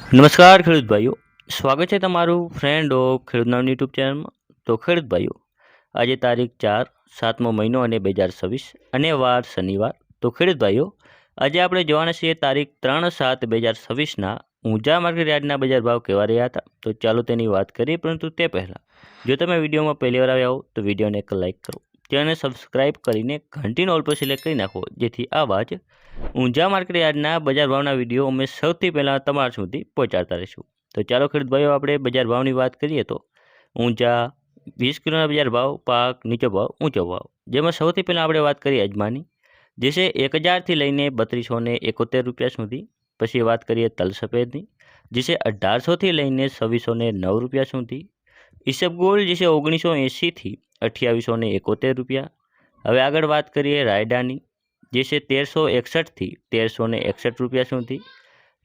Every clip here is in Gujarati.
નમસ્કાર ખેડૂત ભાઈઓ, સ્વાગત છે તમારું ફ્રેન્ડ ઓફ ખેડૂત નામની યુટ્યુબ ચેનલમાં. તો ખેડૂત ભાઈઓ, આજે તારીખ 4 7મો મહિનો અને 2026 અને વાર શનિવાર. તો ખેડૂત ભાઈઓ, આજે આપણે જોવાના છીએ તારીખ 3/7/2026ના ઊંઝા માર્કેટ યાર્ડના બજાર ભાવ કેવા રહ્યા હતા. તો ચાલો તેની વાત કરીએ, પરંતુ તે પહેલાં જો તમે વિડીયોમાં પહેલી વાર આવ્યા હો તો વિડીયોને એક લાઇક કરો, ચેનલને સબસ્ક્રાઇબ કરીને ઘંટીનો ઓલ પર સિલેક્ટ કરી નાખો, જેથી આવા જ ઊંઝા માર્કેટ યાર્ડના બજાર ભાવના વિડીયો અમે સૌથી પહેલાં તમારા સુધી પહોંચાડતા રહીશું. તો ચાલો ખેડૂત ભાઈઓ, આપણે બજાર ભાવની વાત કરીએ તો ઊંઝા 20 કિલોના બજાર ભાવ, પાક નીચો ભાવ, ઊંચો ભાવ. જેમાં સૌથી પહેલાં આપણે વાત કરીએ અજમાની, જે છે 1000થી લઈને 3271 રૂપિયા સુધી. પછી વાત કરીએ તલ સફેદની, જે છે 1800થી લઈને 2609 રૂપિયા સુધી. ઈસબગુલ, જે છે 1980થી 2871 રૂપિયા. હવે આગળ વાત કરીએ રાયડાની, જે છે 1361થી 1361 રૂપિયા સુધી.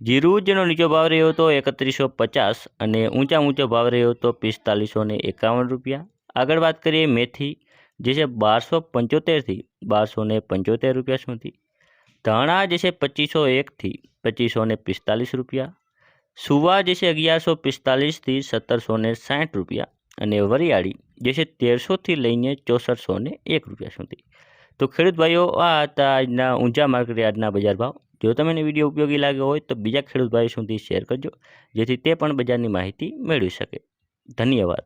જીરું, જેનો નીચો ભાવ રહ્યો હતો 3150 અને ઊંચો ભાવ રહ્યો હતો 4551 રૂપિયા. આગળ વાત કરીએ મેથી, જે છે 1275થી 1275 રૂપિયા સુધી. ધાણા, જે છે 2501થી 2545 રૂપિયા. સુવા, જે છે 1145થી 1760 રૂપિયા. અને વરિયાળી, જે છે 1300થી લઈને 6401 રૂપિયા સુધી. તો ખેડૂત ભાઈઓ, આ હતા આજના ઊંઝા માર્કેટ યાર્ડના બજાર ભાવ. જો તમને વિડીયો ઉપયોગી લાગ્યો હોય તો બીજા ખેડૂત ભાઈઓ સુધી શેર કરજો, જેથી તે પણ બજારની માહિતી મેળવી શકે. ધન્યવાદ.